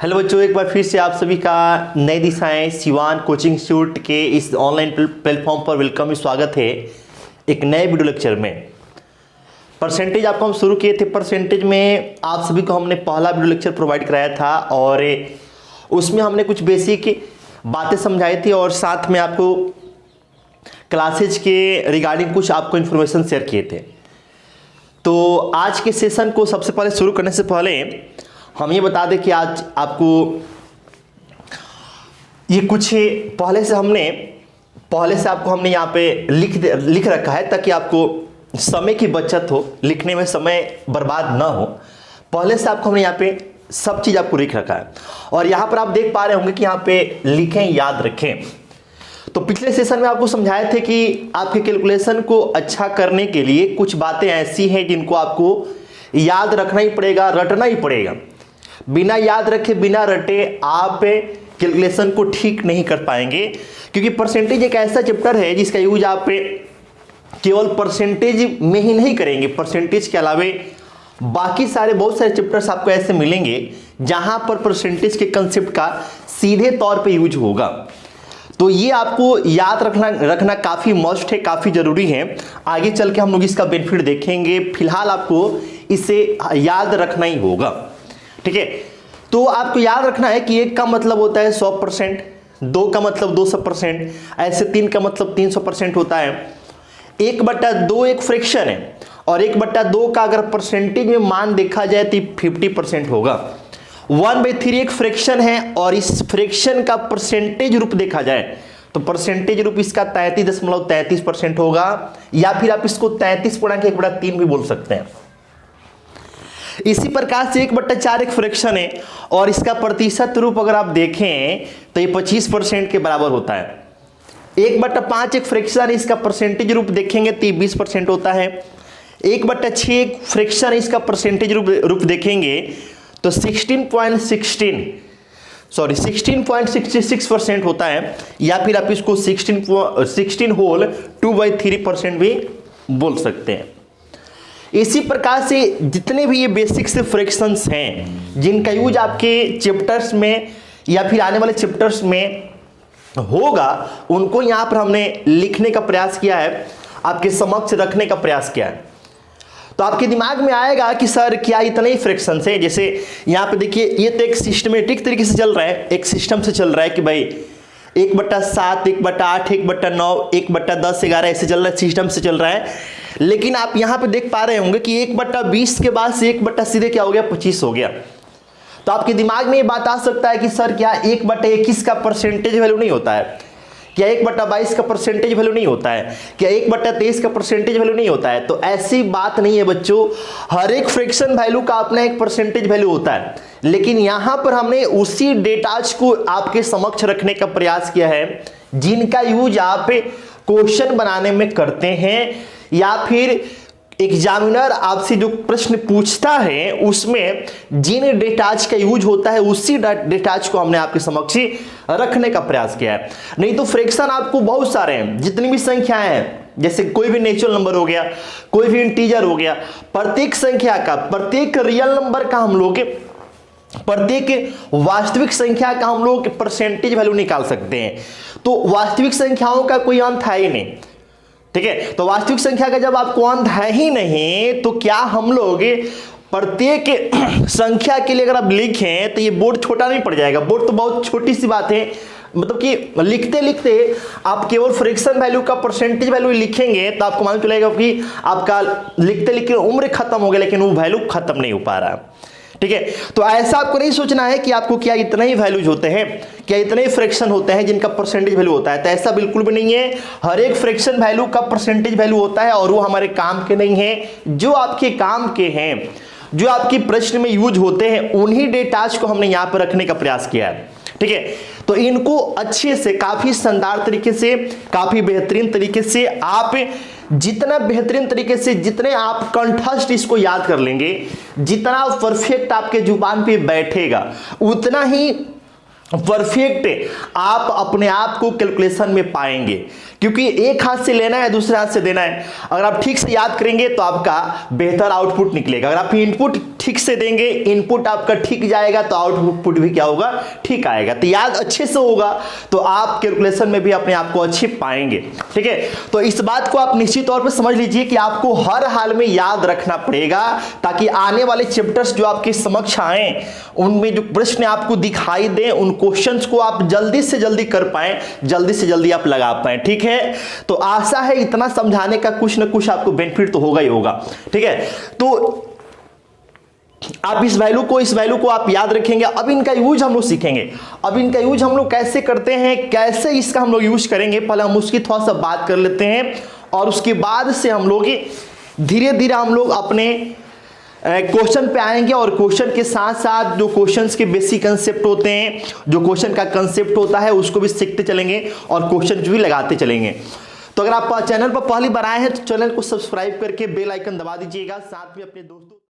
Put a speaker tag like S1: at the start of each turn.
S1: Hello बच्चों, एक बार फिर से आप सभी का नई दिशाएं सिवान कोचिंग इंस्टीट्यूट के इस ऑनलाइन प्लेटफॉर्म पर वेलकम, स्वागत है एक नए वीडियो लेक्चर में। परसेंटेज आपको हम शुरू किए थे। परसेंटेज में आप सभी को हमने पहला वीडियो लेक्चर प्रोवाइड कराया था और उसमें हमने कुछ बेसिक बातें समझाई थी और साथ में आपको क्लासेज के रिगार्डिंग कुछ आपको इन्फॉर्मेशन शेयर किए थे। तो आज के सेशन को सबसे पहले शुरू करने से पहले हम ये बता दें कि आज आपको ये कुछ पहले से आपको हमने यहाँ पे लिख रखा है ताकि आपको समय की बचत हो, लिखने में समय बर्बाद ना हो। पहले से आपको हमने यहाँ पे सब चीज़ आपको लिख रखा है और यहाँ पर आप देख पा रहे होंगे कि यहाँ पे लिखें, याद रखें। तो पिछले सेशन में आपको समझाए थे कि आपके कैलकुलेशन को अच्छा करने के लिए कुछ बातें ऐसी हैं जिनको आपको याद रखना ही पड़ेगा, रटना ही पड़ेगा। बिना याद रखे, बिना रटे आप कैलकुलेशन को ठीक नहीं कर पाएंगे, क्योंकि परसेंटेज एक ऐसा चैप्टर है जिसका यूज आप केवल परसेंटेज में ही नहीं करेंगे। परसेंटेज के अलावे बाकी बहुत सारे चैप्टर्स आपको ऐसे मिलेंगे जहां पर परसेंटेज के कंसेप्ट का सीधे तौर पे यूज होगा। तो ये आपको याद रखना काफी मस्ट है, काफी जरूरी है। आगे चल के हम लोग इसका बेनिफिट देखेंगे, फिलहाल आपको इसे याद रखना ही होगा, ठीक है। तो आपको याद रखना है कि एक का मतलब होता है 100%, दो का मतलब 200%, ऐसे तीन का मतलब 300% होता है। 1/2 एक फ्रैक्शन है और 1/2 का अगर परसेंटेज में मान देखा जाए तो 50% होगा। 1/3 एक फ्रैक्शन है और इस फ्रैक्शन का परसेंटेज रूप देखा जाए तो परसेंटेज रूप इसका 33.33% होगा, या फिर आप इसको 33/1/3 भी बोल सकते हैं। इसी प्रकार से 1/4 एक फ्रैक्शन है और इसका प्रतिशत रूप अगर आप देखें तो ये 25% के बराबर होता है। 1/5 एक फ्रैक्शन, इसका परसेंटेज रूप देखेंगे तो 20% होता है। 1/6 एक फ्रैक्शन, इसका परसेंटेज रूप देखेंगे तो 16.66% होता है, या फिर आप इसको 16 होल 2/3% भी बोल सकते हैं। इसी प्रकार से जितने भी ये बेसिक से फ्रैक्शंस हैं जिनका यूज आपके चैप्टर्स में या फिर आने वाले चैप्टर्स में होगा, उनको यहाँ पर हमने लिखने का प्रयास किया है, आपके समक्ष रखने का प्रयास किया है। तो आपके दिमाग में आएगा कि सर क्या इतने ही फ्रैक्शंस हैं। जैसे यहाँ पे देखिए, ये तो एक सिस्टमेटिक तरीके से चल रहा है, एक सिस्टम से चल रहा है कि भाई 1/7, 1/8, 1/9, 1/10, 11 ऐसे चल रहा है, सिस्टम से चल रहा है। लेकिन आप यहाँ पे देख पा रहे होंगे कि 1/20 के बाद से 1/ सीधे क्या हो गया, 25 हो गया। तो आपके दिमाग में ये बात आ सकता है कि सर क्या 1/21 का परसेंटेज वैल्यू नहीं होता है, क्या 1/22 का परसेंटेज वैल्यू नहीं होता है, क्या 1/23 का परसेंटेज वैल्यू नहीं होता है। तो ऐसी बात नहीं है बच्चों, हर एक फ्रैक्शन वैल्यू का अपना एक परसेंटेज वैल्यू होता है। लेकिन यहां पर हमने उसी डेटाज को आपके समक्ष रखने का प्रयास किया है जिनका यूज आप क्वेश्चन बनाने में करते हैं, या फिर एग्जामिनर आपसे जो प्रश्न पूछता है उसमें जिन डेटाज का यूज होता है उसी डेटाज को हमने आपके समक्ष रखने का प्रयास किया है। नहीं तो फ्रैक्शन आपको बहुत सारे हैं, जितनी भी संख्याएं हैं, जैसे कोई भी नेचुरल नंबर हो गया, कोई भी इंटीजर हो गया, प्रत्येक संख्या का, प्रत्येक रियल नंबर का हम लोग, प्रत्येक वास्तविक संख्या का हम लोग परसेंटेज वैल्यू निकाल सकते हैं। तो वास्तविक संख्याओं का कोई अंत है ही नहीं, ठीक है। तो वास्तविक संख्या का जब आपको अंत है ही नहीं तो क्या हम लोग प्रत्येक संख्या के लिए अगर आप लिखें तो ये बोर्ड छोटा नहीं पड़ जाएगा। बोर्ड तो बहुत छोटी सी बात है, मतलब कि लिखते लिखते आप केवल फ्रैक्शन वैल्यू का परसेंटेज वैल्यू लिखेंगे तो आपको मालूम चलेगा कि आपका लिखते लिखते उम्र खत्म हो गया, लेकिन वो वैल्यू खत्म नहीं हो पा रहा, ठीक है। तो ऐसा आपको नहीं सोचना है कि आपको क्या इतना ही वैल्यूज होते हैं, क्या इतने ही फ्रैक्शन होते हैं जिनका परसेंटेज वैल्यू होता है। तो ऐसा बिल्कुल भी नहीं है। हर एक फ्रैक्शन वैल्यू का परसेंटेज वैल्यू होता है और वो हमारे काम के नहीं है। जो आपके काम के हैं, जो आपके प्रश्न में यूज होते हैं, उन्हीं डेटाज को हमने यहाँ पर रखने का प्रयास किया है, ठीक है। तो इनको अच्छे से, काफी शानदार तरीके से, काफी बेहतरीन तरीके से आप जितना बेहतरीन तरीके से, जितने आप कंठस्थ इसको याद कर लेंगे, जितना परफेक्ट आपके जुबान पे बैठेगा, उतना ही परफेक्ट आप अपने आप को कैलकुलेशन में पाएंगे, क्योंकि एक हाथ से लेना है दूसरे हाथ से देना है। अगर आप ठीक से याद करेंगे तो आपका बेहतर आउटपुट निकलेगा। अगर आप इनपुट ठीक से देंगे, इनपुट आपका ठीक जाएगा तो आउटपुट भी क्या होगा, ठीक आएगा। तो याद अच्छे से होगा तो आप कैलकुलेशन में भी अपने आप को अच्छे पाएंगे। ठीक है, तो इस बात को आप निश्चित तौर पर समझ लीजिए कि आपको हर हाल में याद रखना पड़ेगा, ताकि आने वाले चैप्टर्स जो आपके समक्ष आए उनमें जो प्रश्न आपको दिखाई दे, उन क्वेश्चंस को आप जल्दी से जल्दी कर पाएं, जल्दी से जल्दी आप लगा पाएं। ठीक है, तो आशा है इतना समझाने का कुछ ना कुछ आपको बेनिफिट तो होगा ही होगा। ठीक है, तो आप इस वैल्यू को आप याद रखेंगे। अब इनका यूज हम लोग सीखेंगे। अब इनका यूज हम लोग कैसे करते हैं, कैसे इसका हम लोग यूज करेंगे, पहले हम उसकी थोड़ा सा बात कर लेते हैं, और उसके बाद से हम लोग धीरे धीरे हम लोग अपने क्वेश्चन पे आएंगे। और क्वेश्चन के साथ साथ जो क्वेश्चंस के बेसिक कंसेप्ट होते हैं, जो क्वेश्चन का कंसेप्ट होता है, उसको भी सीखते चलेंगे और क्वेश्चन भी लगाते चलेंगे। तो अगर आप चैनल पर पहली बार आए हैं तो चैनल को सब्सक्राइब करके बेल आइकन दबा दीजिएगा, साथ में अपने दोस्तों